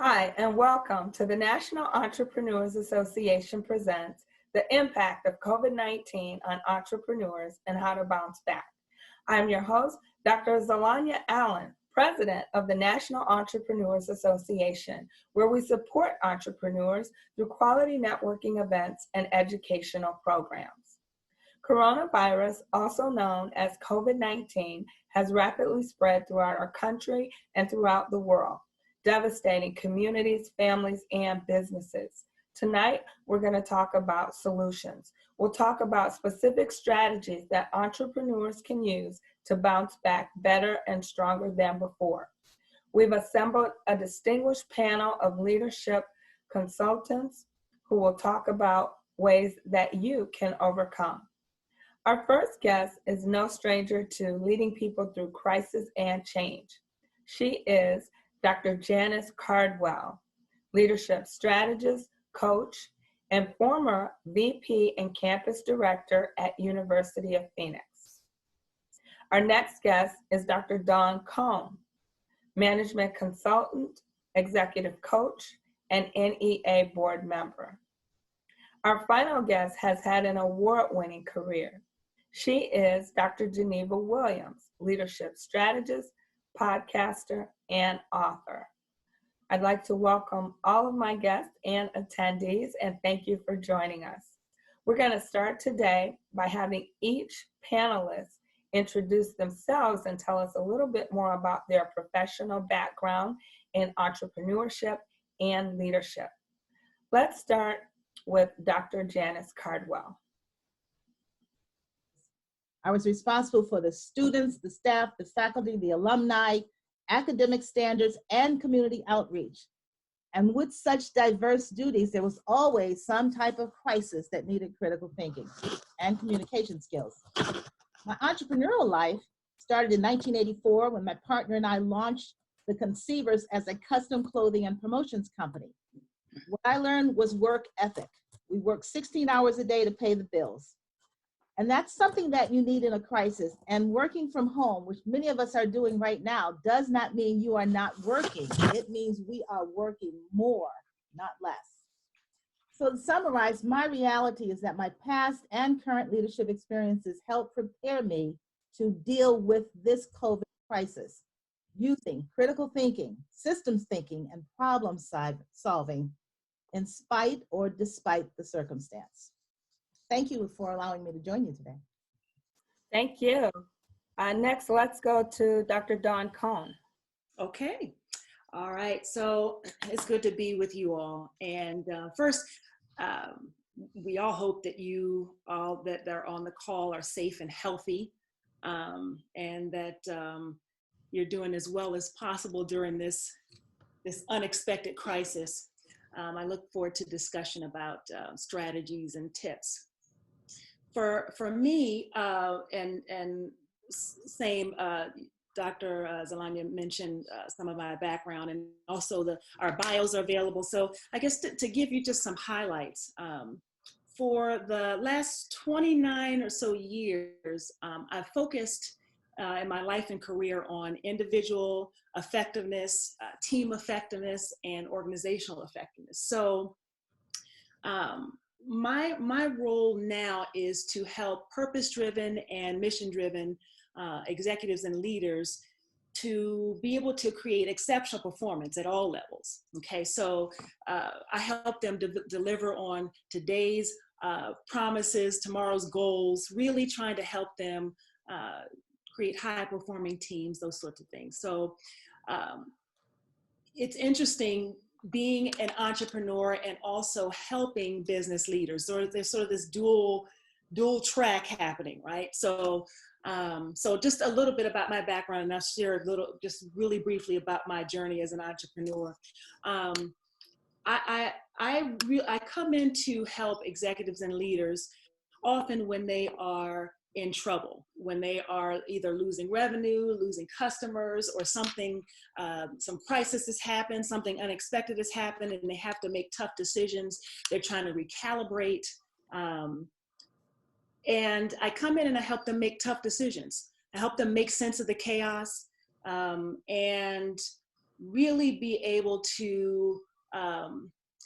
Hi, and welcome to the National Entrepreneurs Association presents The Impact of COVID-19 on Entrepreneurs and How to Bounce Back. I'm your host, Dr. Zalanya Allen, President of the National Entrepreneurs Association, where we support entrepreneurs through quality networking events and educational programs. Coronavirus, also known as COVID-19, has rapidly spread throughout our country and throughout the world, devastating communities, families, and businesses. Tonight, we're going to talk about solutions. We'll talk about specific strategies that entrepreneurs can use to bounce back better and stronger than before. We've assembled a distinguished panel of leadership consultants who will talk about ways that you can overcome. Our first guest is no stranger to leading people through crisis and change. She is Dr. Janice Cardwell, leadership strategist, coach, and former VP and campus director at University of Phoenix. Our next guest is Dr. Dawn Cohn, management consultant, executive coach, and NEA board member. Our final guest has had an award-winning career. She is Dr. Geneva Williams, leadership strategist, podcaster, and author. I'd like to welcome all of my guests and attendees, and thank you for joining us. We're going to start today by having each panelist introduce themselves and tell us a little bit more about their professional background in entrepreneurship and leadership. Let's start with Dr. Janice Cardwell. I was responsible for the students, the staff, the faculty, the alumni, academic standards, and community outreach. And with such diverse duties, there was always some type of crisis that needed critical thinking and communication skills. My entrepreneurial life started in 1984 when my partner and I launched The Conceivers as a custom clothing and promotions company. What I learned was work ethic. We worked 16 hours a day to pay the bills. And that's something that you need in a crisis. And working from home, which many of us are doing right now, does not mean you are not working. It means we are working more, not less. So to summarize, my reality is that my past and current leadership experiences help prepare me to deal with this COVID crisis, using critical thinking, systems thinking, and problem solving in spite or despite the circumstance. Thank you for allowing me to join you today. Thank you. Next, let's go to Dr. Dawn Cohn. Okay. All right. So it's good to be with you all. And first, we all hope that you all that are on the call are safe and healthy, and that you're doing as well as possible during this unexpected crisis. I look forward to discussion about strategies and tips. For me, and same, Dr. Zalanya mentioned some of my background, and also our bios are available. So I guess to give you just some highlights, for the last 29 or so years, I've focused in my life and career on individual effectiveness, team effectiveness, and organizational effectiveness. So my role now is to help purpose-driven and mission-driven executives and leaders to be able to create exceptional performance at all levels. Okay, so I help them deliver on today's promises, tomorrow's goals, really trying to help them create high-performing teams, those sorts of things. So it's interesting being an entrepreneur and also helping business leaders. So there's sort of this dual track happening, right? So so just a little bit about my background, and I'll share a little, just really briefly, about my journey as an entrepreneur. I come in to help executives and leaders often when they are in trouble, when they are either losing revenue, losing customers, or something, some crisis has happened, something unexpected has happened, and they have to make tough decisions. They're trying to recalibrate. And I come in and I help them make tough decisions. I help them make sense of the chaos, and really be able to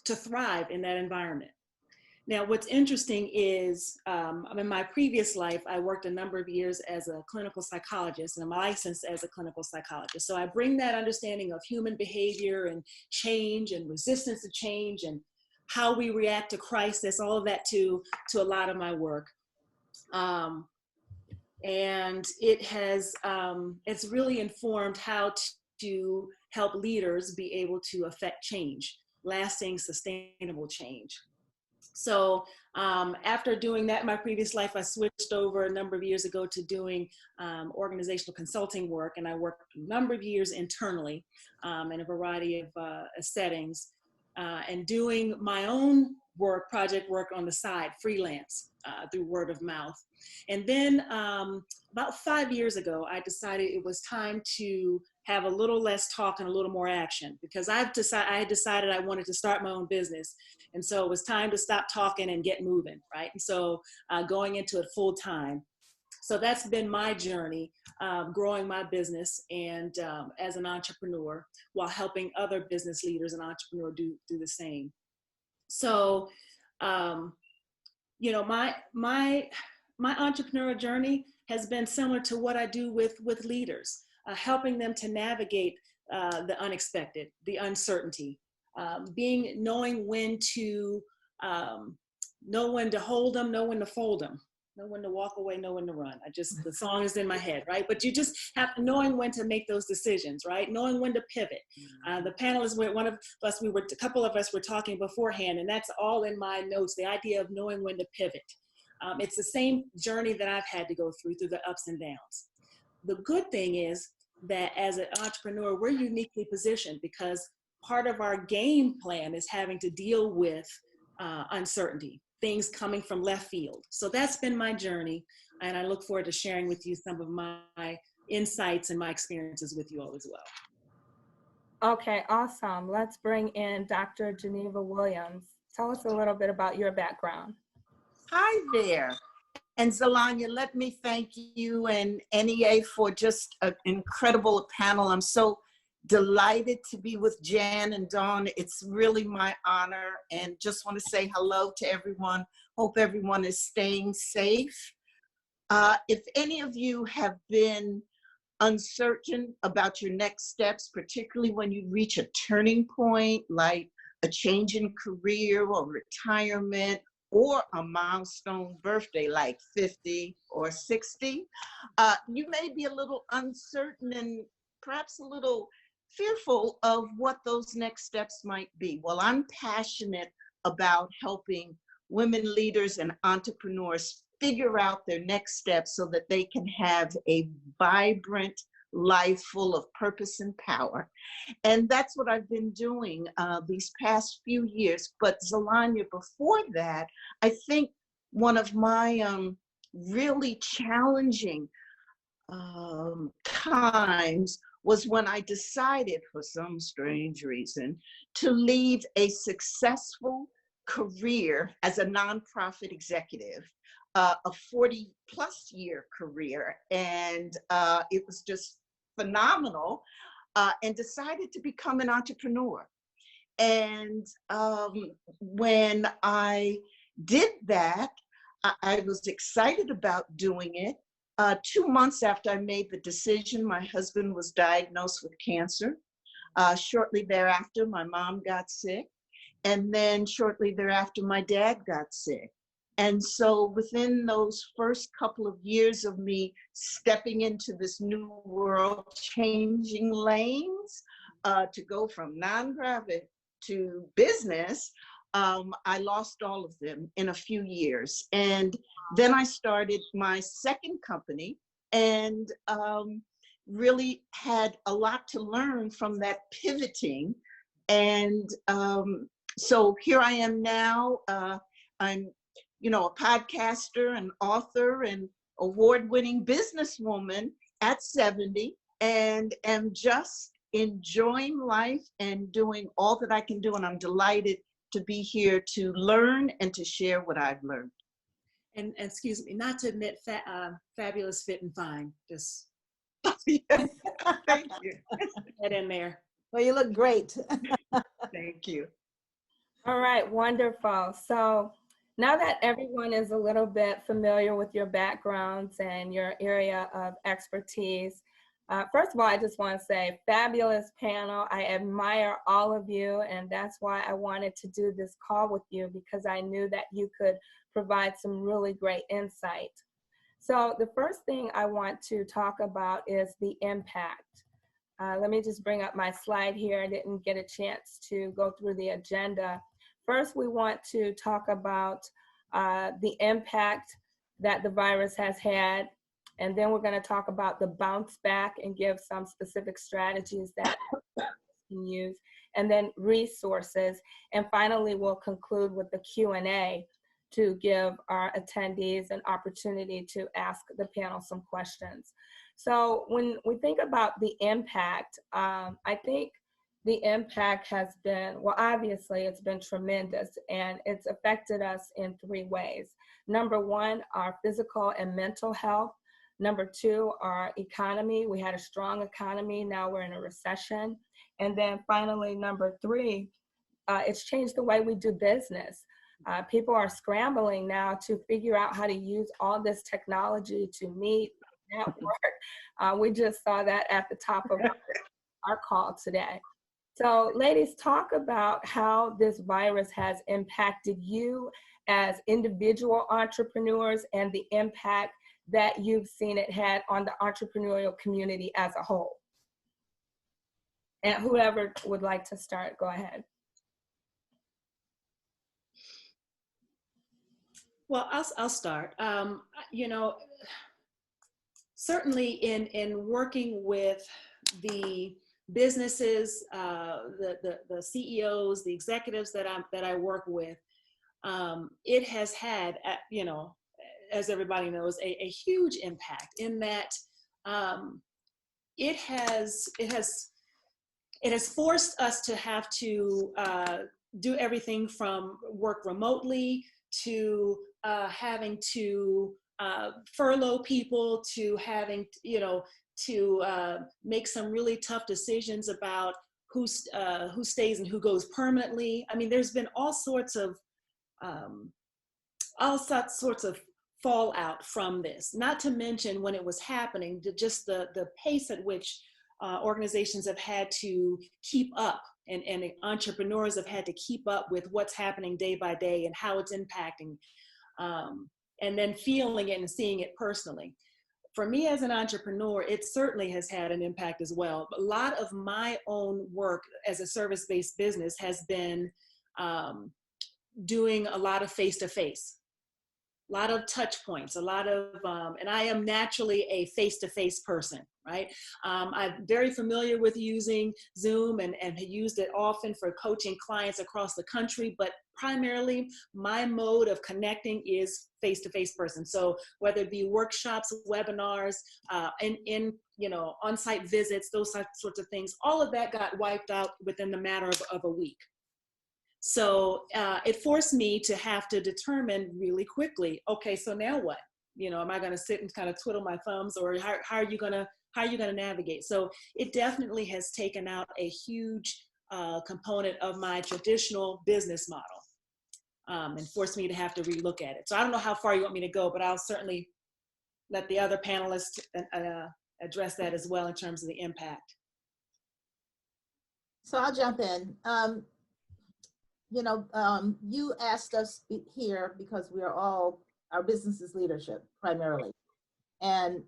thrive in that environment. Now, what's interesting is, in my previous life, I worked a number of years as a clinical psychologist, and I'm licensed as a clinical psychologist. So I bring that understanding of human behavior and change and resistance to change and how we react to crisis, all of that to a lot of my work. And it has, it's really informed how to help leaders be able to affect change, lasting, sustainable change. So after doing that in my previous life, I switched over a number of years ago to doing organizational consulting work, and I worked a number of years internally in a variety of settings, and doing my own work, project work on the side, freelance, through word of mouth. And then about 5 years ago, I decided it was time to have a little less talk and a little more action, because I had decided I wanted to start my own business. And so it was time to stop talking and get moving, right? And so going into it full time. So that's been my journey, growing my business and as an entrepreneur, while helping other business leaders and entrepreneurs do the same. So, you know, my entrepreneurial journey has been similar to what I do with leaders, helping them to navigate the unexpected, the uncertainty, knowing when to know when to hold them, know when to fold them, know when to walk away, know when to run. The song is in my head, right? But you just have knowing when to make those decisions, right? Knowing when to pivot. The panelists, one of us, a couple of us were talking beforehand, and that's all in my notes, the idea of knowing when to pivot. It's the same journey that I've had to go through the ups and downs. The good thing is that as an entrepreneur, we're uniquely positioned, because part of our game plan is having to deal with uncertainty, things coming from left field. So that's been my journey, and I look forward to sharing with you some of my insights and my experiences with you all as well. Okay, awesome. Let's bring in Dr. Geneva Williams. Tell us a little bit about your background. Hi there. And Zalanya, let me thank you and NEA for just an incredible panel. I'm so delighted to be with Jan and Dawn. It's really my honor, and just want to say hello to everyone. Hope everyone is staying safe. If any of you have been uncertain about your next steps, particularly when you reach a turning point, like a change in career or retirement, or a milestone birthday like 50 or 60, you may be a little uncertain and perhaps a little fearful of what those next steps might be. Well, I'm passionate about helping women leaders and entrepreneurs figure out their next steps so that they can have a vibrant life full of purpose and power. And that's what I've been doing these past few years. But Zalanya, before that, I think one of my really challenging times was when I decided, for some strange reason, to leave a successful career as a nonprofit executive, a 40-plus year career. And it was just phenomenal, and decided to become an entrepreneur. And when I did that, I was excited about doing it. 2 months after I made the decision, my husband was diagnosed with cancer. Shortly thereafter, my mom got sick. And then shortly thereafter, my dad got sick. And so within those first couple of years of me stepping into this new world, changing lanes to go from nonprofit to business, I lost all of them in a few years. And then I started my second company, and really had a lot to learn from that pivoting. And so here I am now. I'm a podcaster, an author, and award-winning businesswoman at 70, and am just enjoying life and doing all that I can do. And I'm delighted to be here to learn and to share what I've learned. And excuse me, not to admit fabulous, fit, and fine. Just Thank you. get in there. Well, you look great. Thank you. All right, wonderful. So now that everyone is a little bit familiar with your backgrounds and your area of expertise, first of all, I just want to say, fabulous panel. I admire all of you, and that's why I wanted to do this call with you, because I knew that you could provide some really great insight. So the first thing I want to talk about is the impact. Let me just bring up my slide here. I didn't get a chance to go through the agenda. First, we want to talk about the impact that the virus has had, and then we're going to talk about the bounce back and give some specific strategies that you can use, and then resources. And finally, we'll conclude with the Q&A to give our attendees an opportunity to ask the panel some questions. So when we think about the impact, I think the impact has been, well, obviously it's been tremendous, and it's affected us in three ways. Number one, our physical and mental health. Number two, our economy. We had a strong economy, now we're in a recession. And then finally, number three, it's changed the way we do business. People are scrambling now to figure out how to use all this technology to meet, network. We just saw that at the top of our call today. So ladies, talk about how this virus has impacted you as individual entrepreneurs and the impact that you've seen it had on the entrepreneurial community as a whole. And whoever would like to start, go ahead. Well, I'll start. You know, certainly in working with the businesses, the CEOs, the executives that I work with, it has had, you know, as everybody knows, a huge impact in that it has forced us to have to do everything from work remotely to having to furlough people, to having, you know, to make some really tough decisions about who stays and who goes permanently. I mean, there's been all sorts of fallout from this. Not to mention, when it was happening, just the pace at which organizations have had to keep up, and entrepreneurs have had to keep up with what's happening day by day and how it's impacting, and then feeling it and seeing it personally. For me as an entrepreneur, it certainly has had an impact as well. But a lot of my own work as a service-based business has been doing a lot of face-to-face, a lot of touch points, a lot of, and I am naturally a face-to-face person, right? I'm very familiar with using Zoom and used it often for coaching clients across the country, but primarily my mode of connecting is face-to-face person. So whether it be workshops, webinars, in you know, on-site visits, those sorts of things, all of that got wiped out within the matter of a week. So it forced me to have to determine really quickly, okay, so now what? You know, am I going to sit and kind of twiddle my thumbs, or how are you going to navigate? So it definitely has taken out a huge component of my traditional business model, and forced me to have to relook at it. So I don't know how far you want me to go, but I'll certainly let the other panelists address that as well in terms of the impact. So I'll jump in. You know, you asked us here because our business is leadership primarily. And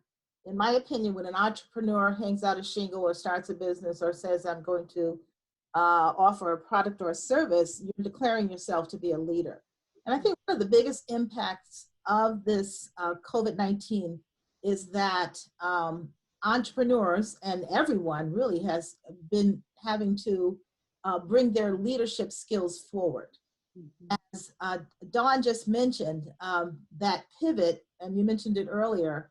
in my opinion, when an entrepreneur hangs out a shingle or starts a business or says, I'm going to offer a product or a service, you're declaring yourself to be a leader. And I think one of the biggest impacts of this COVID-19 is that entrepreneurs and everyone really has been having to bring their leadership skills forward. Mm-hmm. As Dawn just mentioned, that pivot, and you mentioned it earlier,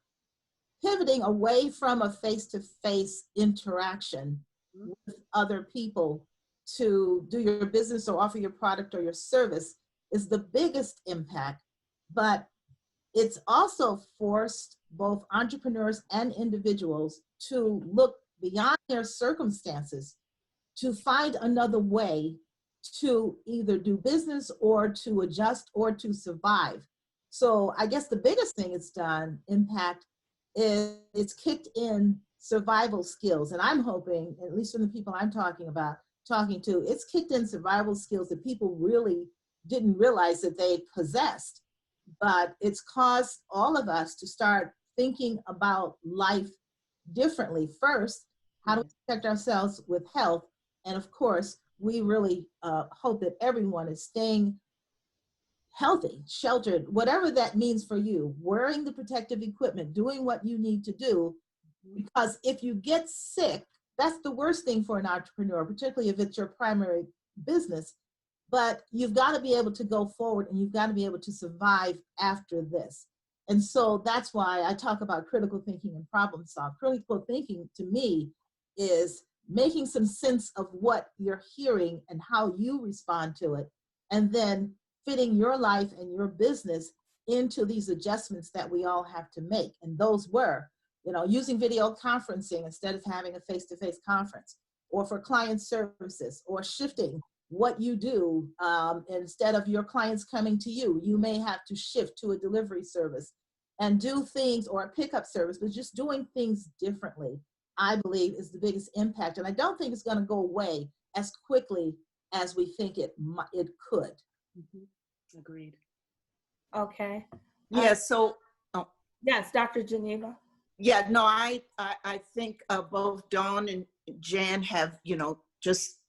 pivoting away from a face-to-face interaction with other people to do your business or offer your product or your service is the biggest impact. But it's also forced both entrepreneurs and individuals to look beyond their circumstances to find another way to either do business or to adjust or to survive. So I guess the biggest thing it's done, impact, is it's kicked in survival skills. And I'm hoping, at least from the people I'm talking to, it's kicked in survival skills that people really didn't realize that they possessed. But it's caused all of us to start thinking about life differently. First, how do we protect ourselves with health? And of course, we really hope that everyone is staying healthy, sheltered, whatever that means for you, wearing the protective equipment, doing what you need to do. Because if you get sick, that's the worst thing for an entrepreneur, particularly if it's your primary business. But you've got to be able to go forward, and you've got to be able to survive after this. And so that's why I talk about critical thinking and problem solve. Critical thinking to me is making some sense of what you're hearing and how you respond to it, and then fitting your life and your business into these adjustments that we all have to make. And those were, using video conferencing instead of having a face-to-face conference, or for client services, or shifting what you do. Instead of your clients coming to you, you may have to shift to a delivery service and do things, or a pickup service, but just doing things differently, I believe, is the biggest impact. And I don't think it's going to go away as quickly as we think it could. Mm-hmm. Agreed. Okay. Yeah, so, oh, Yes, Dr. Geneva. yeah, no, I think both Dawn and Jan have, just,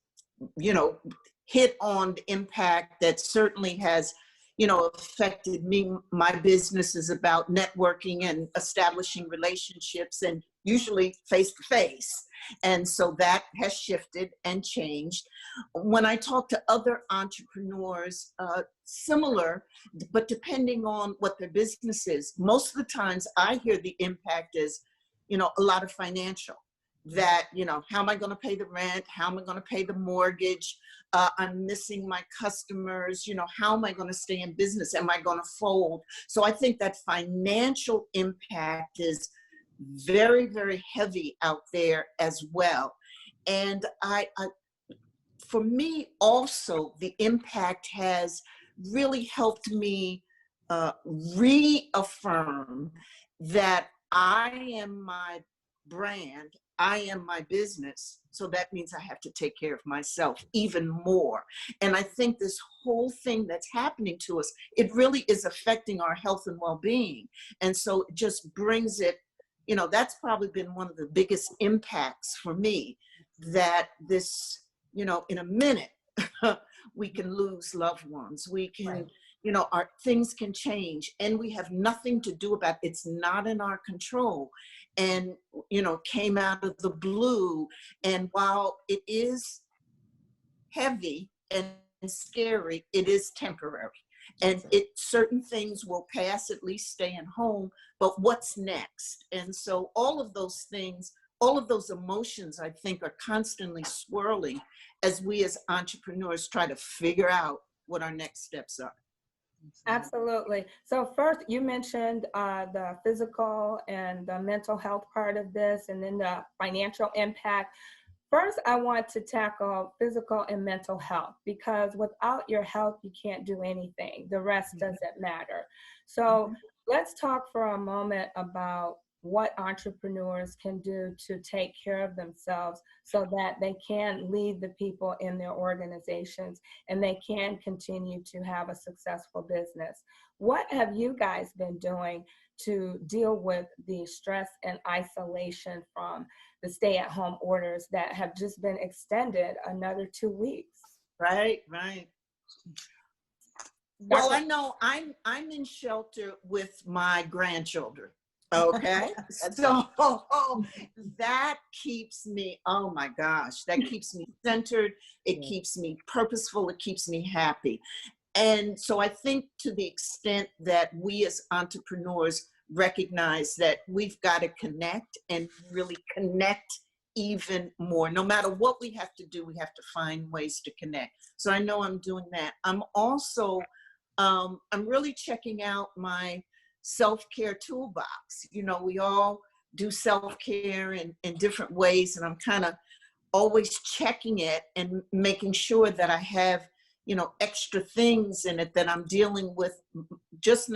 hit on the impact that certainly has, affected me. My business is about networking and establishing relationships, and usually face to face. And so that has shifted and changed. When I talk to other entrepreneurs, similar, but depending on what their business is, most of the times I hear the impact is, a lot of financial. That, how am I going to pay the rent? How am I going to pay the mortgage? I'm missing my customers. How am I going to stay in business? Am I going to fold? So I think that financial impact is very, very heavy out there as well. And for me also, the impact has really helped me reaffirm that I am my brand, I am my business. So that means I have to take care of myself even more. And I think this whole thing that's happening to us, it really is affecting our health and well-being. And so it just brings it, that's probably been one of the biggest impacts for me, that this, in a minute, we can lose loved ones. We can, our things can change, and we have nothing to do about it. It's not in our control. And, came out of the blue. And while it is heavy and scary, it is temporary. And certain things will pass, at least staying home, but what's next? And so all of those things, all of those emotions, I think, are constantly swirling as we as entrepreneurs try to figure out what our next steps are. Absolutely. So first, you mentioned the physical and the mental health part of this, and then the financial impact. First, I want to tackle physical and mental health, because without your health, you can't do anything. The rest doesn't matter. So let's talk for a moment about what entrepreneurs can do to take care of themselves so that they can lead the people in their organizations and they can continue to have a successful business. What have you guys been doing to deal with the stress and isolation from the stay-at-home orders that have just been extended another 2 weeks? Right. Well, I know I'm in shelter with my grandchildren. Okay. So that keeps me, oh my gosh, that keeps me centered. It keeps me purposeful. It keeps me happy. And so I think, to the extent that we as entrepreneurs recognize that we've got to connect, and really connect even more. No matter what we have to do, we have to find ways to connect. So I know I'm doing that. I'm also, I'm really checking out my self-care toolbox. We all do self-care in different ways, and I'm kind of always checking it and making sure that I have, extra things in it that I'm dealing with. It's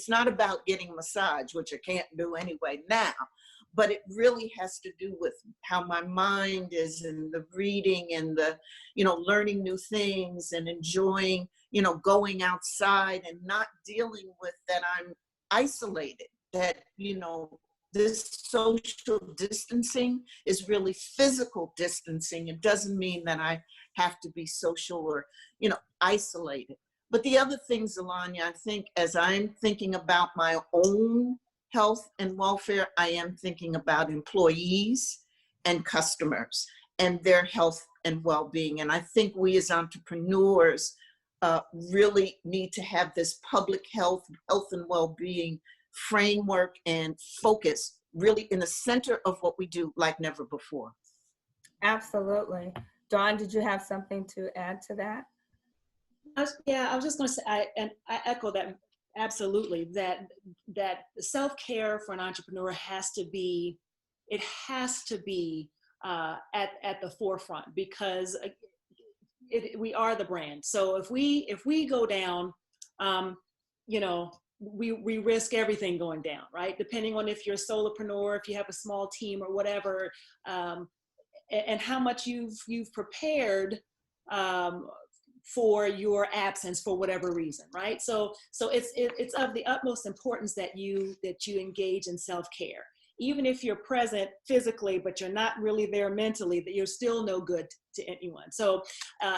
not about getting a massage, which I can't do anyway now, but it really has to do with how my mind is, and the reading, and the, learning new things, and enjoying, going outside, and not dealing with that I'm isolated, that, this social distancing is really physical distancing. It doesn't mean that I have to be social or, isolated. But the other things, Alanya, I think as I'm thinking about my own health and welfare, I am thinking about employees and customers and their health and well-being. And I think we as entrepreneurs really need to have this public health and well-being framework and focus really in the center of what we do like never before. Absolutely. Dawn, did you have something to add to that? Yeah, I was just going to say, I echo that absolutely. That self-care for an entrepreneur has to be at the forefront, because we are the brand. So if we go down, we risk everything going down, right? Depending on if you're a solopreneur, if you have a small team or whatever, and how much you've prepared for your absence for whatever reason, right? So it's of the utmost importance that you engage in self-care. Even if you're present physically, but you're not really there mentally, that you're still no good to anyone. So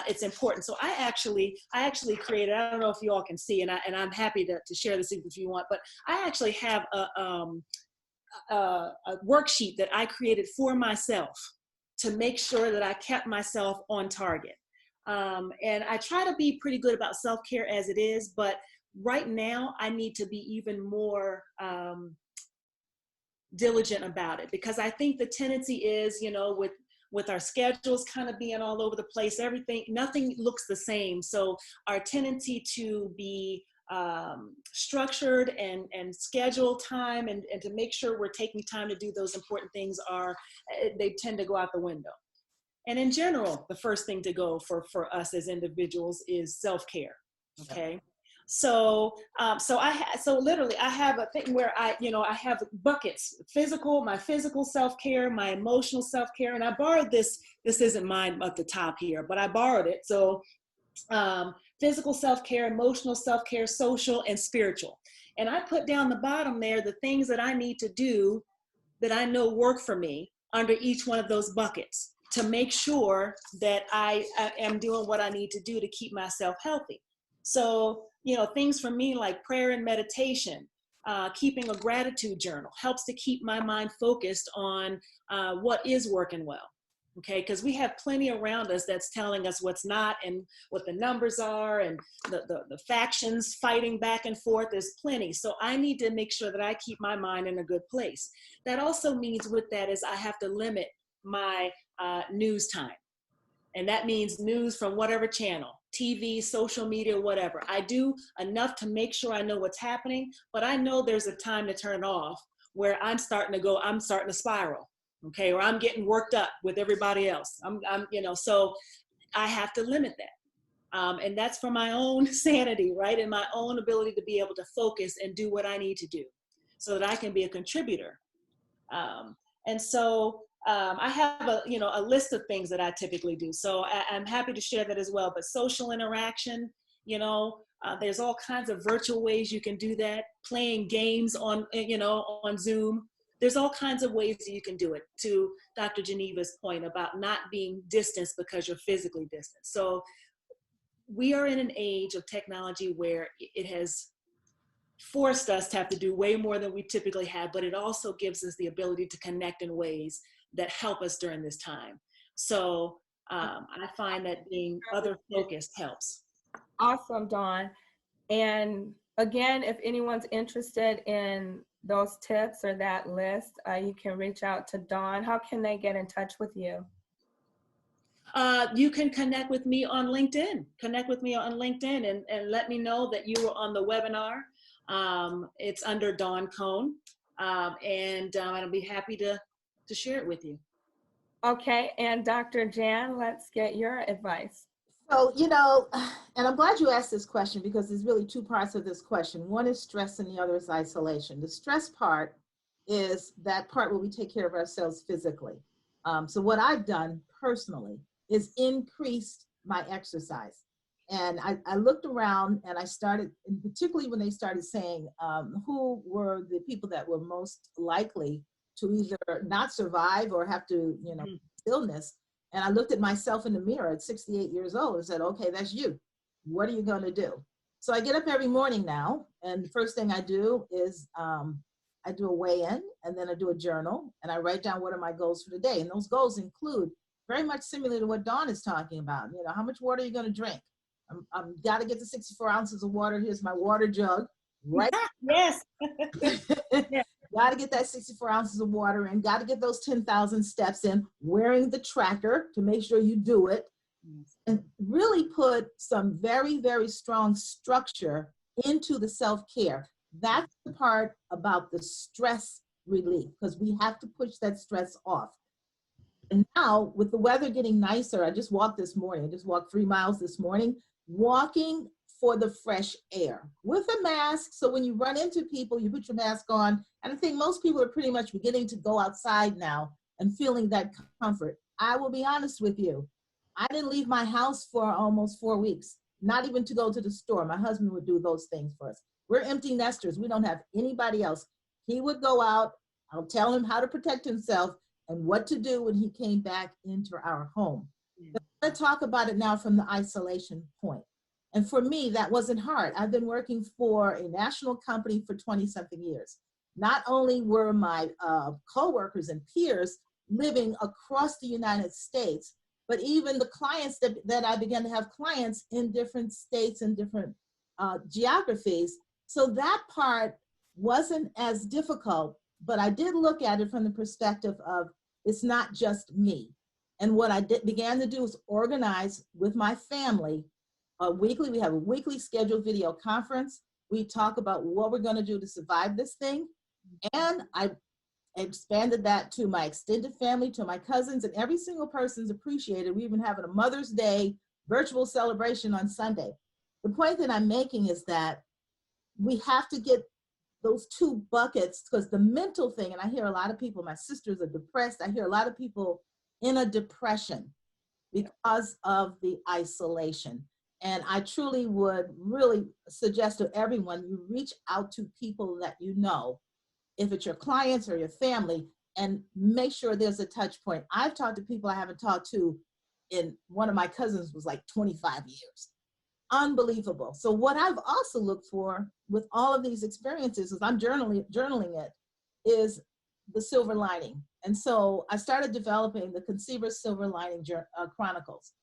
it's important. So I actually created, I don't know if you all can see, and I'm happy to share this if you want, but I actually have a worksheet that I created for myself to make sure that I kept myself on target. And I try to be pretty good about self-care as it is, but right now I need to be even more diligent about it, because I think the tendency is, with our schedules kind of being all over the place, nothing looks the same. So our tendency to be structured and schedule time and to make sure we're taking time to do those important things they tend to go out the window. And in general, the first thing to go for us as individuals is self-care. Okay. So literally I have a thing where I have buckets: my physical self-care, my emotional self-care. And I borrowed this isn't mine at the top here, but I borrowed it. So physical self-care, emotional self-care, social, and spiritual. And I put down the bottom there the things that I need to do that I know work for me under each one of those buckets, to make sure that I am doing what I need to do to keep myself healthy. So, things for me like prayer and meditation, keeping a gratitude journal helps to keep my mind focused on what is working well. Okay, because we have plenty around us that's telling us what's not, and what the numbers are, and the factions fighting back and forth. There's plenty. So I need to make sure that I keep my mind in a good place. That also means with that is I have to limit my news time. And that means news from whatever channel, TV, social media, whatever. I do enough to make sure I know what's happening, but I know there's a time to turn it off, where I'm starting to spiral, okay? Or I'm getting worked up with everybody else. So I have to limit that. And that's for my own sanity, right? And my own ability to be able to focus and do what I need to do so that I can be a contributor. I have a list of things that I typically do. So I'm happy to share that as well. But social interaction, there's all kinds of virtual ways you can do that. Playing games on Zoom. There's all kinds of ways that you can do it, to Dr. Geneva's point about not being distanced because you're physically distant. So we are in an age of technology where it has forced us to have to do way more than we typically have, but it also gives us the ability to connect in ways that help us during this time. So I find that being other focused helps. Awesome, Dawn. And again, if anyone's interested in those tips or that list, you can reach out to Dawn. How can they get in touch with you? You can connect with me on LinkedIn. And let me know that you were on the webinar. It's under Dawn Cohn, and I'll be happy to share it with you. Okay, and Dr. Jan, let's get your advice. So, and I'm glad you asked this question because there's really two parts of this question. One is stress and the other is isolation. The stress part is that part where we take care of ourselves physically. So what I've done personally is increased my exercise. And I looked around and I started, and particularly when they started saying who were the people that were most likely to either not survive or have to, illness. And I looked at myself in the mirror at 68 years old and said, okay, that's you. What are you going to do? So I get up every morning now, and the first thing I do is I do a weigh-in, and then I do a journal, and I write down what are my goals for the day. And those goals include very much similar to what Dawn is talking about. How much water are you going to drink? I'm got to get to 64 ounces of water. Here's my water jug. Right. Yes. Yeah. Got to get that 64 ounces of water in, got to get those 10,000 steps in, wearing the tracker to make sure you do it, and really put some very, very strong structure into the self-care. That's the part about the stress relief, because we have to push that stress off. And now with the weather getting nicer, I just walked this morning. I just walked 3 miles this morning, walking for the fresh air with a mask. So when you run into people, you put your mask on. And I think most people are pretty much beginning to go outside now and feeling that comfort. I will be honest with you. I didn't leave my house for almost 4 weeks, not even to go to the store. My husband would do those things for us. We're empty nesters. We don't have anybody else. He would go out. I'll tell him how to protect himself and what to do when he came back into our home. But I'm going to talk about it now from the isolation point. And for me, that wasn't hard. I've been working for a national company for 20 something years. Not only were my coworkers and peers living across the United States, but even the clients that I began to have clients in different states and different geographies. So that part wasn't as difficult, but I did look at it from the perspective of it's not just me. And what I began to do is organize with my family we have a weekly scheduled video conference. We talk about what we're going to do to survive this thing. And I expanded that to my extended family, to my cousins, and every single person's appreciated. We even having a Mother's Day virtual celebration on Sunday. The point that I'm making is that we have to get those two buckets, because the mental thing, and I hear a lot of people, my sisters are depressed. I hear a lot of people in a depression because of the isolation. And I truly would really suggest to everyone, you reach out to people that you know, if it's your clients or your family, and make sure there's a touch point. I've talked to people I haven't talked to in, one of my cousins was like 25 years. Unbelievable. So what I've also looked for with all of these experiences, as I'm journaling it, is the silver lining. And so I started developing the Conceiver Silver Lining Chronicles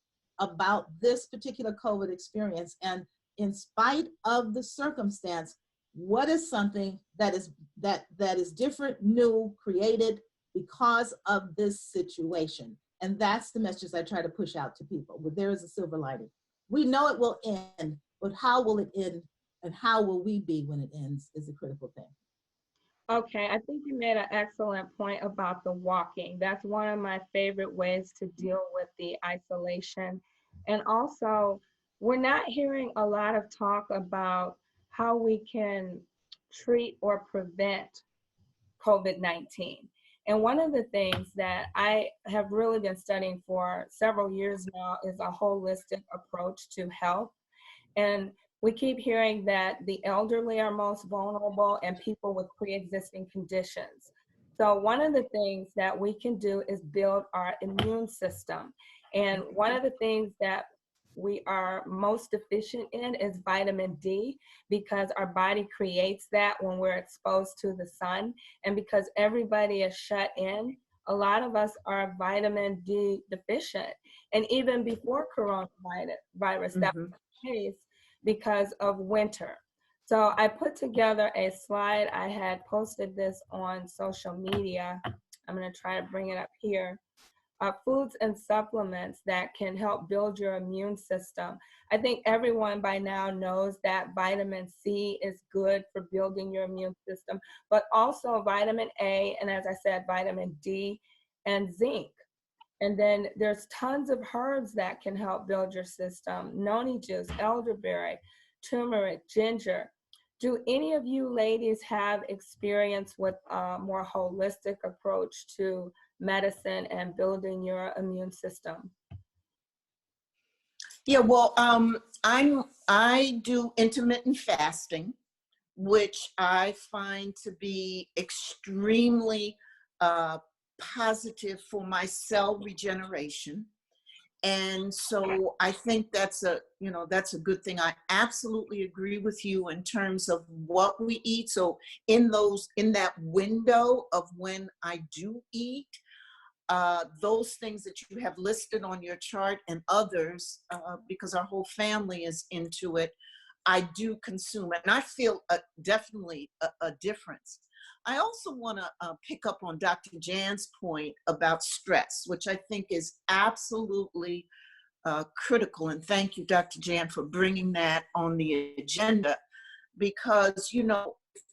about this particular COVID experience. And in spite of the circumstance, what is something that is different, new, created because of this situation? And that's the message I try to push out to people. But there is a silver lining. We know it will end, but how will it end and how will we be when it ends is a critical thing. Okay, I think you made an excellent point about the walking. That's one of my favorite ways to deal with the isolation. And also, we're not hearing a lot of talk about how we can treat or prevent COVID-19. And one of the things that I have really been studying for several years now is a holistic approach to health. And we keep hearing that the elderly are most vulnerable and people with pre-existing conditions. So one of the things that we can do is build our immune system. And one of the things that we are most deficient in is vitamin D, because our body creates that when we're exposed to the sun. And because everybody is shut in, a lot of us are vitamin D deficient. And even before coronavirus, that was the case because of winter. So I put together a slide. I had posted this on social media. I'm going to try to bring it up here. Foods and supplements that can help build your immune system. I think everyone by now knows that vitamin C is good for building your immune system, but also vitamin A, and as I said, vitamin D and zinc. And then there's tons of herbs that can help build your system. Noni juice, elderberry, turmeric, ginger. Do any of you ladies have experience with a more holistic approach to medicine and building your immune system? Yeah, well, I do intermittent fasting, which I find to be extremely positive for my cell regeneration. And so I think that's a good thing. I absolutely agree with you in terms of what we eat. So in that window of when I do eat, those things that you have listed on your chart and others, because our whole family is into it, I do consume, and I feel definitely a difference. I also want to pick up on Dr. Jan's point about stress, which I think is absolutely critical. And thank you, Dr. Jan, for bringing that on the agenda, because,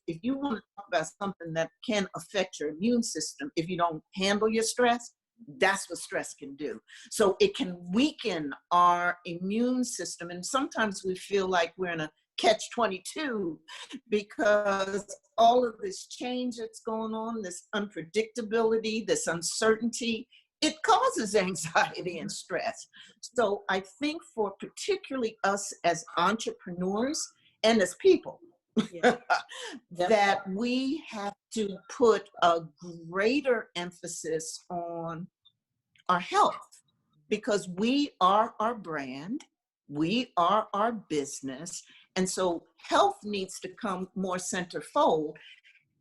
if you want to talk about something that can affect your immune system, if you don't handle your stress, that's what stress can do. So it can weaken our immune system. And sometimes we feel like we're in a catch-22 because all of this change that's going on, this unpredictability, this uncertainty, it causes anxiety and stress. So I think for particularly us as entrepreneurs and as people, Yeah. that we have to put a greater emphasis on our health, because we are our brand, we are our business, and so health needs to come more centerfold.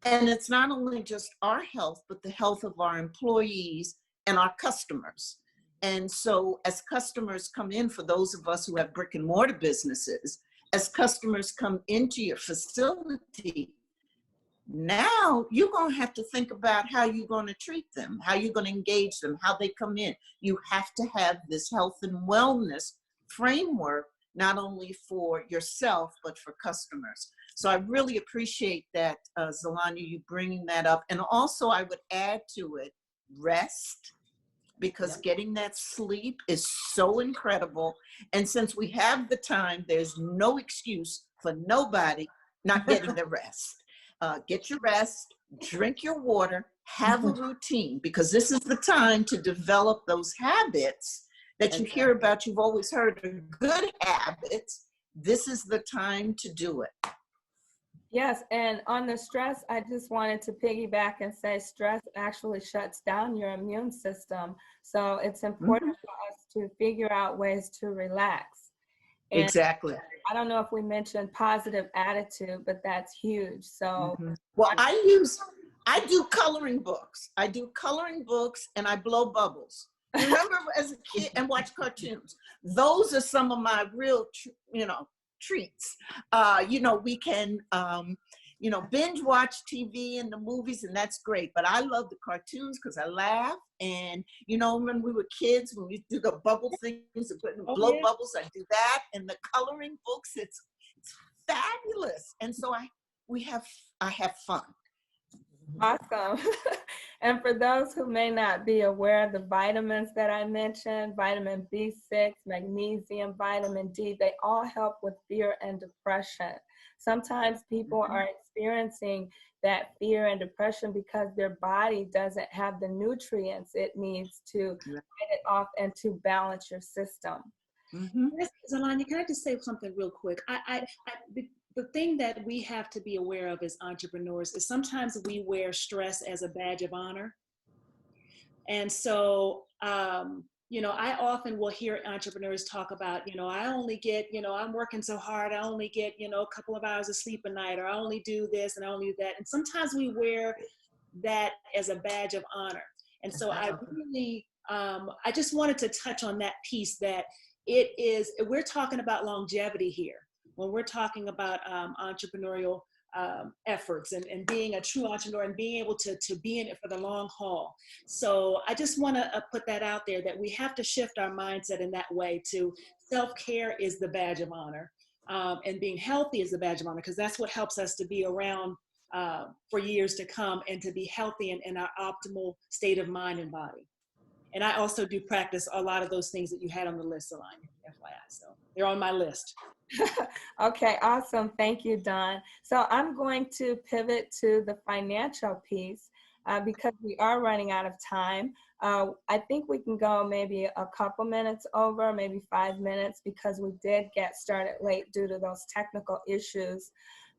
And it's not only just our health, but the health of our employees and our customers. And so as customers come in, for those of us who have brick and mortar businesses, as customers come into your facility, now you're going to have to think about how you're going to treat them, how you're going to engage them, how they come in. You have to have this health and wellness framework, not only for yourself, but for customers. So I really appreciate that, Zalanya, you bringing that up. And also I would add to it, rest, because getting that sleep is so incredible. And since we have the time, there's no excuse for nobody not getting the rest. Get your rest, drink your water, have a routine, because this is the time to develop those habits that you hear about. You've always heard of good habits. This is the time to do it. Yes, and on the stress, I just wanted to piggyback and say stress actually shuts down your immune system. So it's important for us to figure out ways to relax. And Exactly. I don't know if we mentioned positive attitude, but that's huge. So Well, I do coloring books. I do coloring books and I blow bubbles. Remember as a kid, and watch cartoons. Those are some of my real, treats. We can, binge watch TV and the movies, and that's great. But I love the cartoons because I laugh. And, when we were kids, when we do the bubble things and blow bubbles, I do that. And the coloring books, it's fabulous. And so I have fun. awesome. And for those who may not be aware of the vitamins that I mentioned, vitamin B6, magnesium, vitamin D, they all help with fear and depression. Sometimes people are experiencing that fear and depression because their body doesn't have the nutrients it needs to fight it off and to balance your system. Zalanya, can I just say something real quick? The thing that we have to be aware of as entrepreneurs is sometimes we wear stress as a badge of honor. And so, I often will hear entrepreneurs talk about, I only get, I'm working so hard, I only get, a couple of hours of sleep a night, or I only do this and I only do that. And sometimes we wear that as a badge of honor. And so I just wanted to touch on that piece, that we're talking about longevity here when we're talking about entrepreneurial efforts and being a true entrepreneur and being able to be in it for the long haul. So I just want to put that out there, that we have to shift our mindset in that way to self-care is the badge of honor, and being healthy is the badge of honor, because that's what helps us to be around for years to come and to be healthy and in our optimal state of mind and body. And I also do practice a lot of those things that you had on the list, Alanya, FYI. So they're on my list. Okay, awesome. Thank you, Don. So I'm going to pivot to the financial piece because we are running out of time. I think we can go maybe a couple minutes over, maybe 5 minutes, because we did get started late due to those technical issues.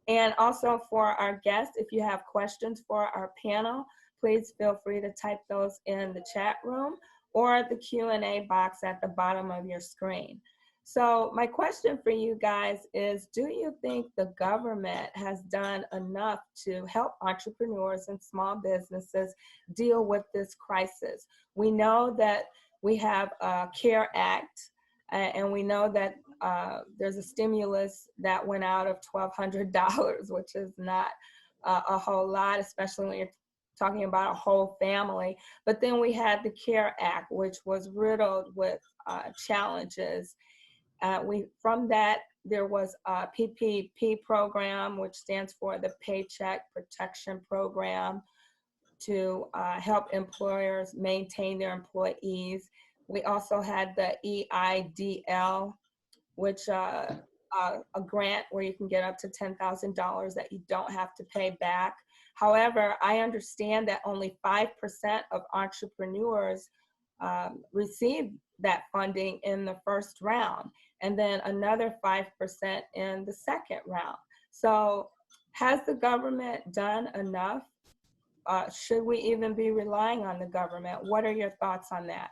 And also for our guests, if you have questions for our panel, please feel free to type those in the chat room or the Q&A box at the bottom of your screen. So my question for you guys is, do you think the government has done enough to help entrepreneurs and small businesses deal with this crisis? We know that we have a CARE Act, and we know that there's a stimulus that went out of $1,200, which is not a whole lot, especially when you're talking about a whole family. But then we had the CARE Act, which was riddled with challenges. From that, there was a PPP program, which stands for the Paycheck Protection Program, to help employers maintain their employees. We also had the EIDL, which a grant where you can get up to $10,000 that you don't have to pay back. However, I understand that only 5% of entrepreneurs received that funding in the first round, and then another 5% in the second round. So has the government done enough? Should we even be relying on the government? What are your thoughts on that?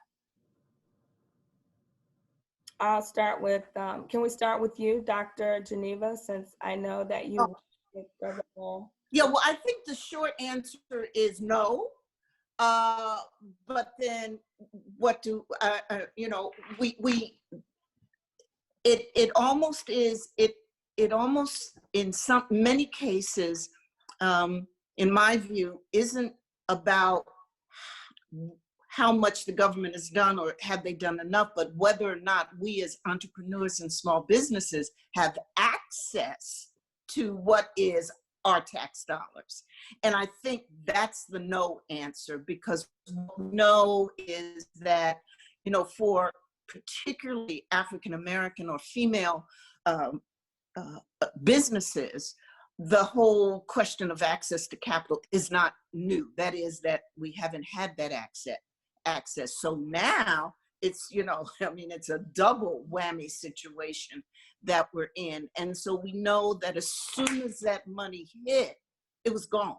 I'll start with, can we start with you, Dr. Geneva, since I know that you work with government? Yeah, well, I think the short answer is no. But then what do, it almost is, it almost in many cases, in my view, isn't about how much the government has done or have they done enough, but whether or not we as entrepreneurs and small businesses have access to what is our tax dollars. And I think that's the no answer, because no is that, for particularly African-American or female businesses, the whole question of access to capital is not new. That is that we haven't had that access. So now it's, it's a double whammy situation that we're in. And so we know that as soon as that money hit, it was gone.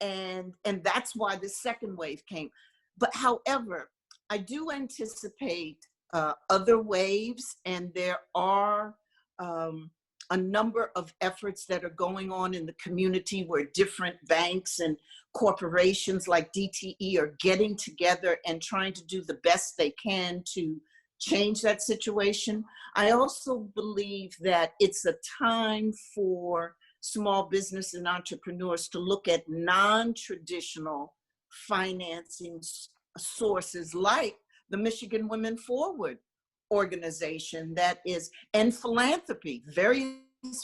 And that's why the second wave came. But however, I do anticipate other waves, and there are a number of efforts that are going on in the community where different banks and corporations like DTE are getting together and trying to do the best they can to change that situation. I also believe that it's a time for small business and entrepreneurs to look at non-traditional financing sources like the Michigan Women Forward organization that is, and philanthropy. Various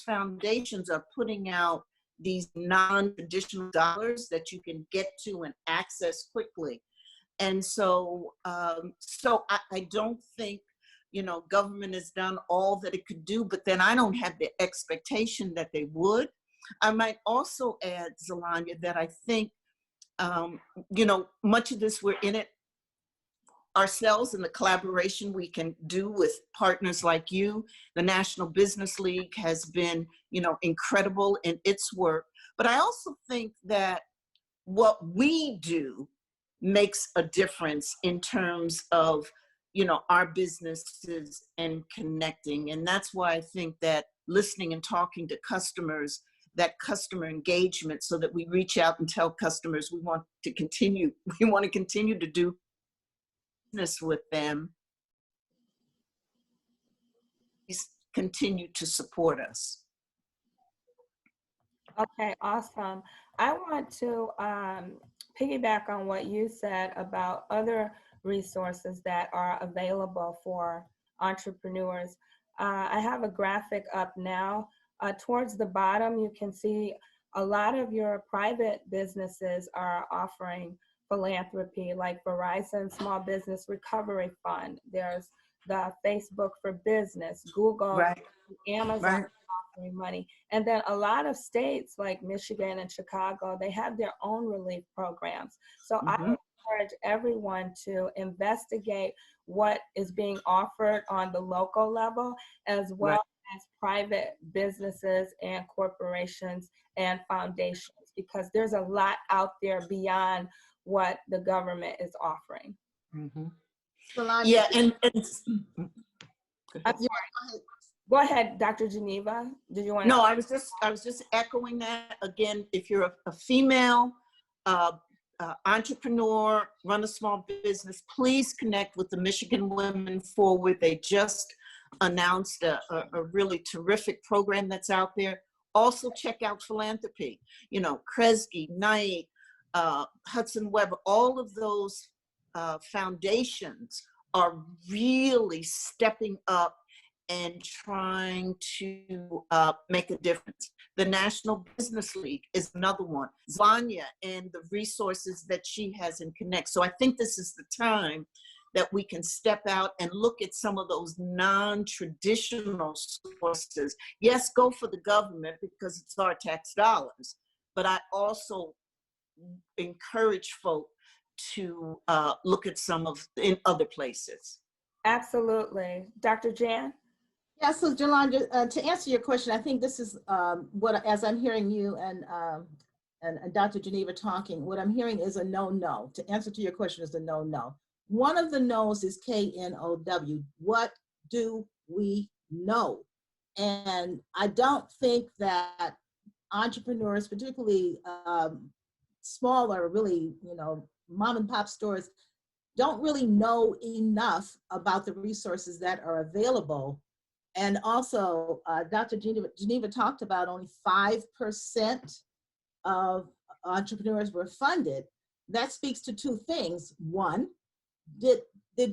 foundations are putting out these non-traditional dollars that you can get to and access quickly. And so, I don't think, government has done all that it could do, but then I don't have the expectation that they would. I might also add, Zelania, that I think, much of this, we're in it ourselves, and the collaboration we can do with partners like you. The National Business League has been, incredible in its work. But I also think that what we do makes a difference in terms of, our businesses and connecting. And that's why I think that listening and talking to customers, that customer engagement, so that we reach out and tell customers we want to continue to do business with them, please continue to support us. Okay, awesome. I want to piggyback on what you said about other resources that are available for entrepreneurs. I have a graphic up now. Towards the bottom, you can see a lot of your private businesses are offering philanthropy like Verizon Small Business Recovery Fund. There's the Facebook for Business, Google, Right, Amazon right. offering money. And then a lot of states like Michigan and Chicago, they have their own relief programs. So I Hmm. encourage everyone to investigate what is being offered on the local level, as Right. well as private businesses and corporations and foundations, because there's a lot out there beyond what the government is offering. Hmm. Solange, Yeah, and go I'm ahead. yeah, sorry. Go ahead, Dr. Geneva. Did you want to? No, I was just echoing that again. If you're a female uh, entrepreneur, run a small business, please connect with the Michigan Women Forward. They just announced a really terrific program that's out there. Also, check out philanthropy. You know, Kresge, Knight, Hudson Weber, all of those foundations are really stepping up and trying to make a difference. The National Business League is another one. Vanya and the resources that she has in Connect. So I think this is the time that we can step out and look at some of those non-traditional sources. Yes, go for the government because it's our tax dollars, but I also encourage folk to look at some of in other places. Absolutely. Dr. Jan? yeah. So, Yolanda, to answer your question, I think this is what, as I'm hearing you and Dr. Geneva talking, what I'm hearing is a no-no. To answer to your question is a no-no. One of the no's is KNOW. What do we know? And I don't think that entrepreneurs, particularly smaller, really, mom and pop stores, don't really know enough about the resources that are available. And also, Dr. Geneva talked about only 5% of entrepreneurs were funded. That speaks to two things. One, did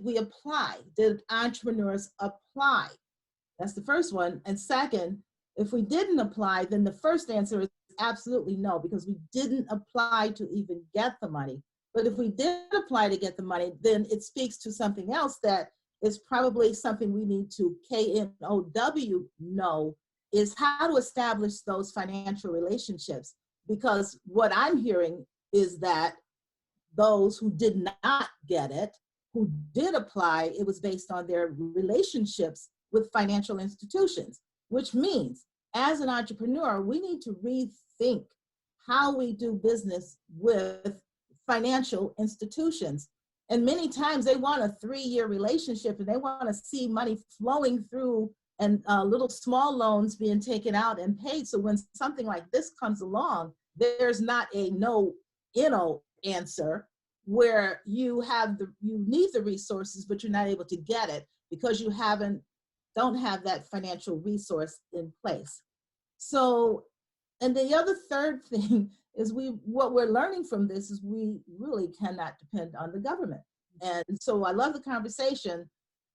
we apply? Did entrepreneurs apply? That's the first one. And second, if we didn't apply, then the first answer is absolutely no, because we didn't apply to even get the money. But if we did apply to get the money, then it speaks to something else that is probably something we need to KNOW know, is how to establish those financial relationships. Because what I'm hearing is that those who did not get it, who did apply, it was based on their relationships with financial institutions, which means as an entrepreneur, we need to rethink how we do business with financial institutions. And many times they want a 3-year relationship and they want to see money flowing through and little small loans being taken out and paid. So when something like this comes along, there's not a no answer where you need the resources, but you're not able to get it because you don't have that financial resource in place. So, and the other third thing is what we're learning from this is we really cannot depend on the government. And so I love the conversation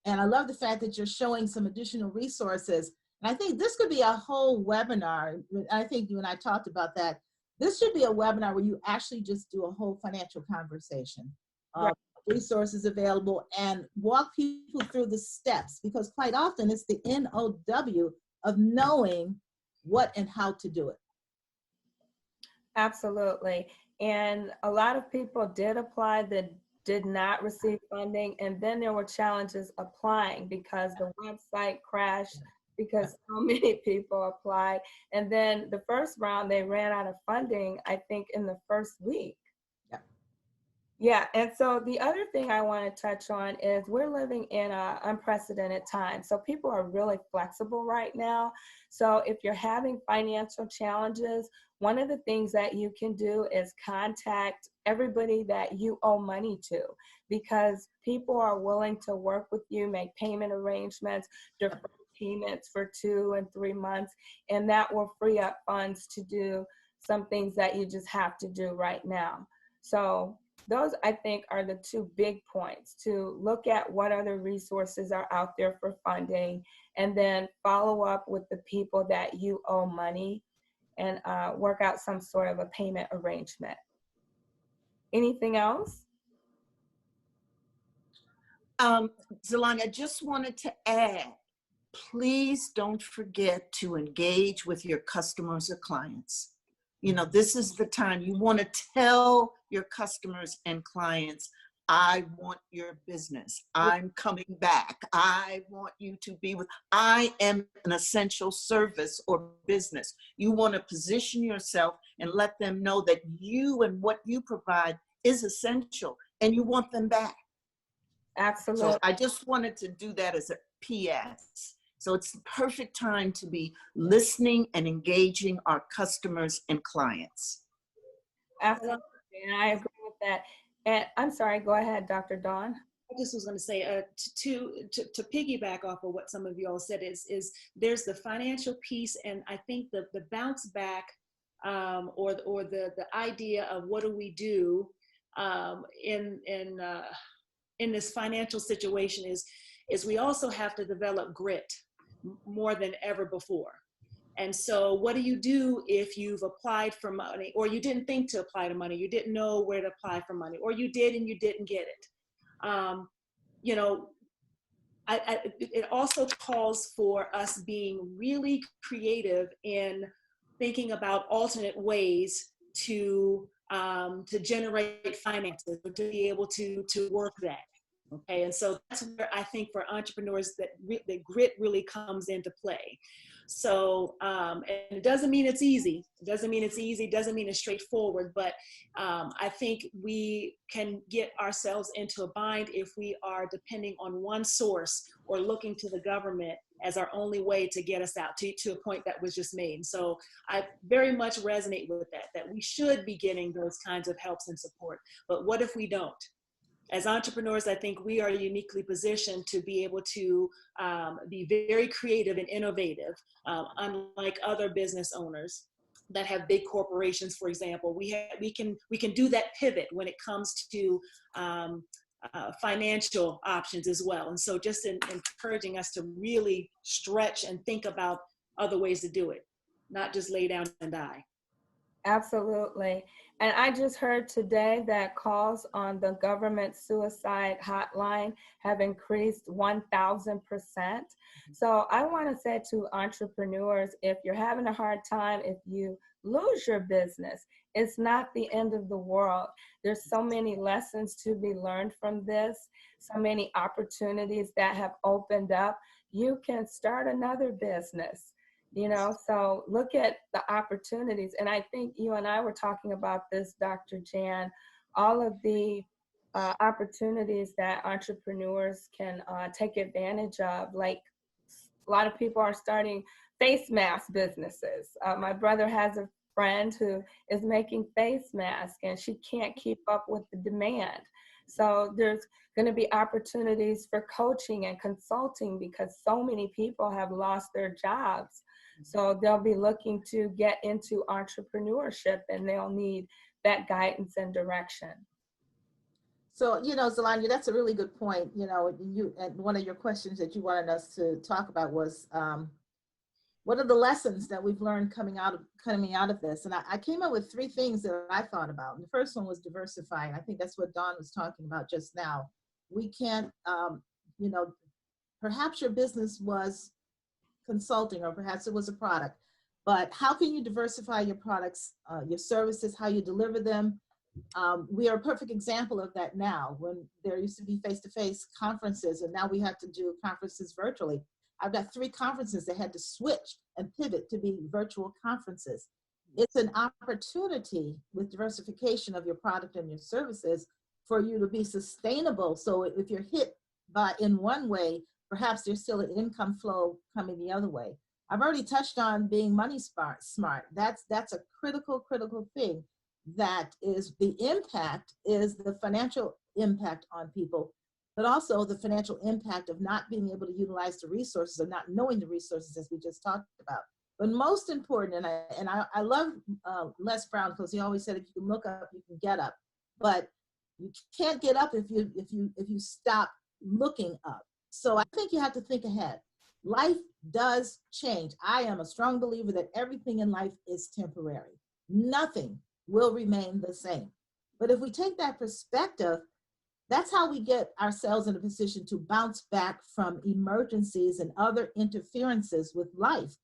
and I love the fact that you're showing some additional resources. And I think this could be a whole webinar. I think you and I talked about that. This should be a webinar where you actually just do a whole financial conversation. Right. Resources available and walk people through the steps, because quite often it's the NOW of knowing what and how to do it. Absolutely. And a lot of people did apply that did not receive funding. And then there were challenges applying because the website crashed because so many people applied. And then the first round, they ran out of funding, I think, in the first week. Yeah. Yeah, and so the other thing I want to touch on is we're living in an unprecedented time. So people are really flexible right now. So if you're having financial challenges, one of the things that you can do is contact everybody that you owe money to, because people are willing to work with you, make payment arrangements, defer payments for 2 and 3 months, and that will free up funds to do some things that you just have to do right now. So those, I think, are the two big points: to look at what other resources are out there for funding, and then follow up with the people that you owe money and work out some sort of a payment arrangement. Anything else? Zalani, I just wanted to add, please don't forget to engage with your customers or clients. You know, this is the time you want to tell your customers and clients, I want your business. I'm coming back. I want you to be with, I am an essential service or business. You want to position yourself and let them know that you and what you provide is essential and you want them back. Absolutely. So I just wanted to do that as a PS. So it's the perfect time to be listening and engaging our customers and clients. Absolutely. And I agree with that. And I'm sorry, go ahead, Dr. Dawn. I just was going to say to piggyback off of what some of you all said is there's the financial piece, and I think the bounce back or the idea of what do we do in this financial situation is we also have to develop grit more than ever before. And so what do you do if you've applied for money, or you didn't think to apply to money, you didn't know where to apply for money, or you did and you didn't get it? You know, it also calls for us being really creative in thinking about alternate ways to generate finances, or to be able to work that. Okay, and so that's where I think for entrepreneurs that grit really comes into play. So, and it doesn't mean it's easy. It doesn't mean it's easy. It doesn't mean it's straightforward. But I think we can get ourselves into a bind if we are depending on one source or looking to the government as our only way to get us out to a point that was just made. So I very much resonate with that we should be getting those kinds of helps and support. But what if we don't? As entrepreneurs, I think we are uniquely positioned to be able to be very creative and innovative, unlike other business owners that have big corporations, for example. We can do that pivot when it comes to financial options as well. And so just encouraging us to really stretch and think about other ways to do it, not just lay down and die. Absolutely. And I just heard today that calls on the government suicide hotline have increased 1,000%. So I want to say to entrepreneurs, if you're having a hard time, if you lose your business, it's not the end of the world. There's so many lessons to be learned from this, so many opportunities that have opened up. You can start another business. You know, so look at the opportunities. And I think you and I were talking about this, Dr. Jan, all of the opportunities that entrepreneurs can take advantage of. Like a lot of people are starting face mask businesses. My brother has a friend who is making face masks and she can't keep up with the demand. So there's going to be opportunities for coaching and consulting because so many people have lost their jobs. So they'll be looking to get into entrepreneurship and they'll need that guidance and direction. So, you know, Zalanya, that's a really good point. You know, and one of your questions that you wanted us to talk about was, what are the lessons that we've learned coming out of this? And I came up with 3 things that I thought about. And the first one was diversifying. I think that's what Dawn was talking about just now. We can't, you know, perhaps your business was consulting, or perhaps it was a product, but how can you diversify your products, your services, how you deliver them? We are a perfect example of that now. When there used to be face-to-face conferences and now we have to do conferences virtually. I've got 3 conferences that had to switch and pivot to be virtual conferences. It's an opportunity with diversification of your product and your services for you to be sustainable. So if you're hit in one way, perhaps there's still an income flow coming the other way. I've already touched on being money smart. That's a critical thing. That is, the impact is the financial impact on people, but also the financial impact of not being able to utilize the resources or not knowing the resources, as we just talked about. But most important, and I love Les Brown, because he always said, if you can look up, you can get up. But you can't get up if you stop looking up. So I think you have to think ahead. Life does change. I am a strong believer that everything in life is temporary. Nothing will remain the same. But if we take that perspective, that's how we get ourselves in a position to bounce back from emergencies and other interferences with life.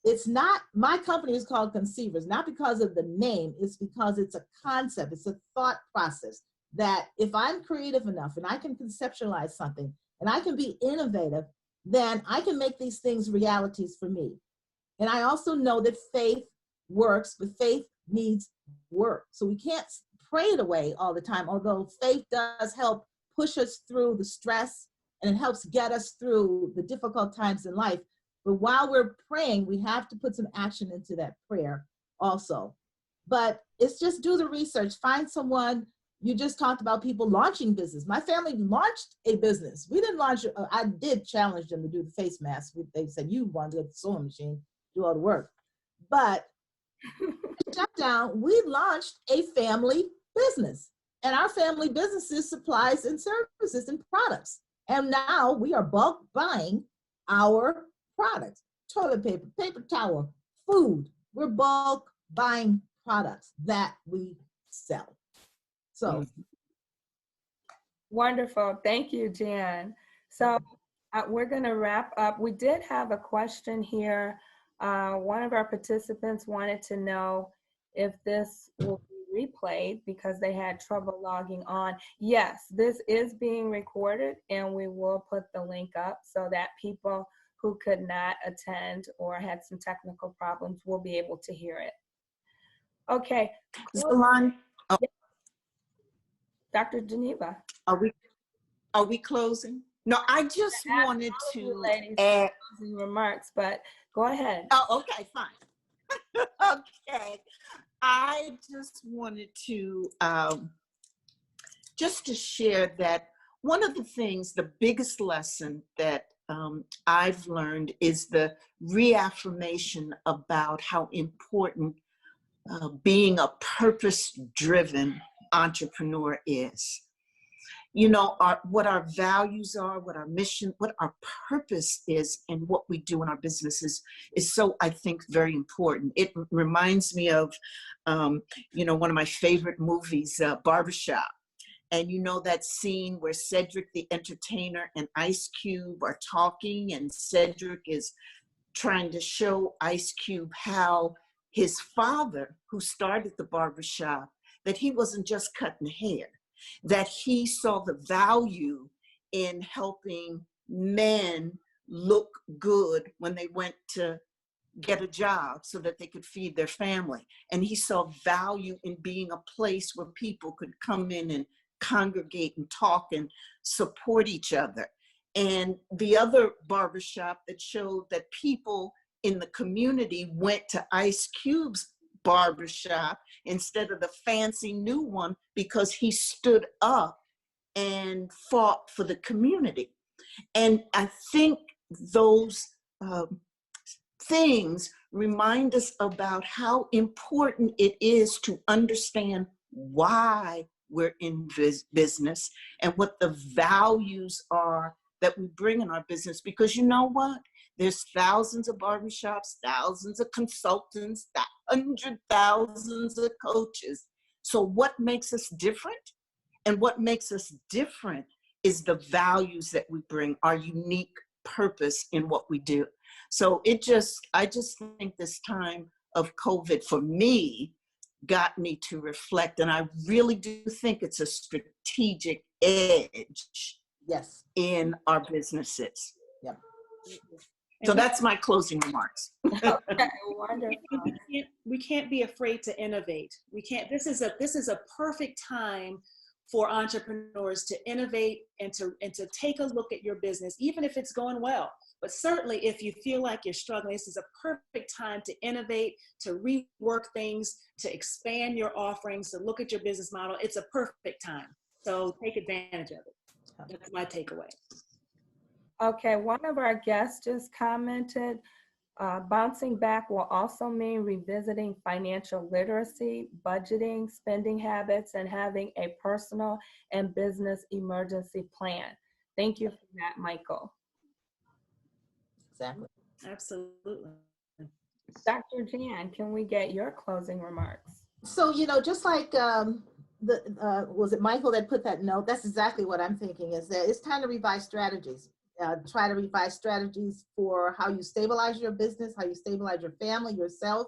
It's not, my company is called Conceivers, not because of the name, it's because it's a concept, it's a thought process that if I'm creative enough and I can conceptualize something and I can be innovative, then I can make these things realities for me. And I also know that faith works, but faith needs work. So we can't pray it away all the time, although faith does help push us through the stress and it helps get us through the difficult times in life. But while we're praying, we have to put some action into that prayer also. But it's just do the research, find someone. You just talked about people launching business. My family launched a business. We didn't launch, I did challenge them to do the face mask. They said, you want to get the sewing machine, do all the work. But shut down, we launched a family business. And our family businesses supplies and services and products. And now we are bulk buying our products, toilet paper, paper towel, food. We're bulk buying products that we sell. So. Wonderful. Thank you, Jan. So we're going to wrap up. We did have a question here. One of our participants wanted to know if this will be replayed because they had trouble logging on. Yes, this is being recorded and we will put the link up so that people who could not attend or had some technical problems will be able to hear it. Okay. Salon, Dr. Geneva. are we closing? No, I just wanted to add closing remarks, but go ahead. Oh, okay, fine. Okay, I just wanted to just to share that one of the things, the biggest lesson that I've learned is the reaffirmation about how important being a purpose-driven entrepreneur is. You know, what our values are, what our mission, what our purpose is, and what we do in our businesses is so, I think, very important. It reminds me of, you know, one of my favorite movies, Barbershop. And you know that scene where Cedric the entertainer and Ice Cube are talking, and Cedric is trying to show Ice Cube how his father, who started the barbershop, that he wasn't just cutting hair, that he saw the value in helping men look good when they went to get a job so that they could feed their family. And he saw value in being a place where people could come in and congregate and talk and support each other. And the other barbershop that showed that people in the community went to Ice Cube's barbershop instead of the fancy new one because he stood up and fought for the community. And I think those things remind us about how important it is to understand why we're in business and what the values are that we bring in our business. Because you know what? There's thousands of barbershops, thousands of consultants, hundreds, thousands of coaches. So what makes us different? And what makes us different is the values that we bring, our unique purpose in what we do. So I just think this time of COVID for me got me to reflect, and I really do think it's a strategic edge in our businesses. Yep. So that's my closing remarks. Okay, wonderful. We can't be afraid to innovate. We can't. This is a perfect time for entrepreneurs to innovate and to take a look at your business, even if it's going well. But certainly if you feel like you're struggling, this is a perfect time to innovate, to rework things, to expand your offerings, to look at your business model. It's a perfect time. So take advantage of it. That's my takeaway. Okay, one of our guests just commented, bouncing back will also mean revisiting financial literacy, budgeting, spending habits, and having a personal and business emergency plan. Thank you for that, Michael. Exactly. Absolutely. Dr. Jan, can we get your closing remarks? So, you know, just like was it Michael that put that note? That's exactly what I'm thinking, is that it's time to revise strategies. Try to revise strategies for how you stabilize your business, how you stabilize your family, yourself,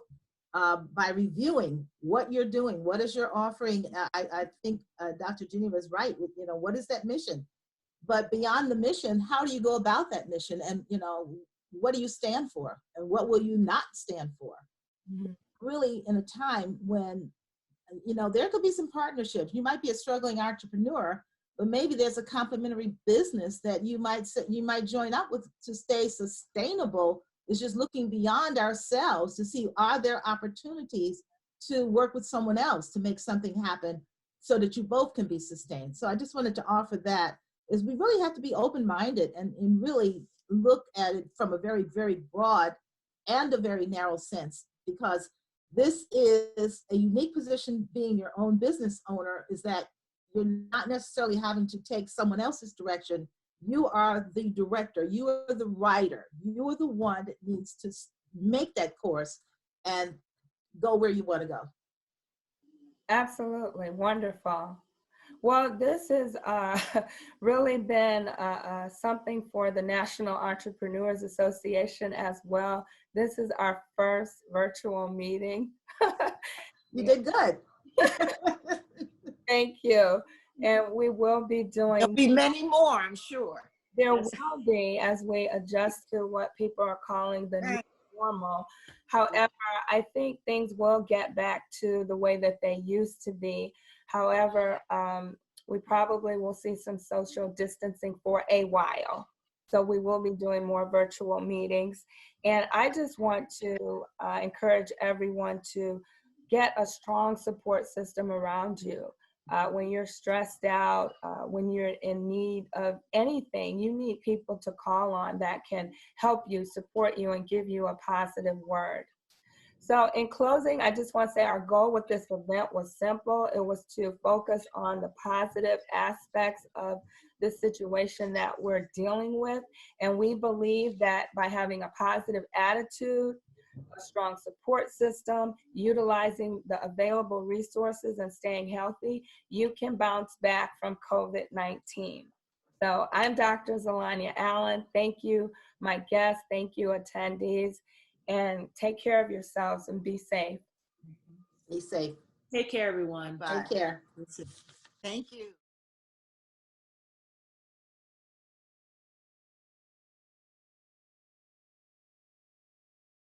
by reviewing what you're doing, what is your offering. I think Dr. Geneva is right. What is that mission? But beyond the mission, how do you go about that mission? And, what do you stand for? And what will you not stand for? Mhm. Really, in a time when, there could be some partnerships. You might be a struggling entrepreneur, but maybe there's a complementary business that you might join up with to stay sustainable. It's just looking beyond ourselves to see, are there opportunities to work with someone else to make something happen so that you both can be sustained. So I just wanted to offer that, is we really have to be open-minded and really look at it from a very, very broad and a very narrow sense, because this is a unique position. Being your own business owner is that you're not necessarily having to take someone else's direction. You are the director, you are the writer, you are the one that needs to make that course and go where you want to go. Absolutely. Wonderful. Well, this has really been something for the National Entrepreneurs Association as well. This is our first virtual meeting. You did good. Thank you. And we will be There'll doing, be many more, I'm sure. there Yes. will be, as we adjust to what people are calling the new normal. However, I think things will get back to the way that they used to be. However, we probably will see some social distancing for a while. So we will be doing more virtual meetings. And I just want to encourage everyone to get a strong support system around you. When you're stressed out, when you're in need of anything, you need people to call on that can help you, support you, and give you a positive word. So in closing, I just want to say our goal with this event was simple. It was to focus on the positive aspects of the situation that we're dealing with. And we believe that by having a positive attitude, a strong support system, utilizing the available resources, and staying healthy, you can bounce back from COVID-19. So I'm Dr. Zelania Allen. Thank you, my guests. Thank you, attendees. And take care of yourselves and be safe. Be safe. Take care, everyone. Bye. Take care. Thank you.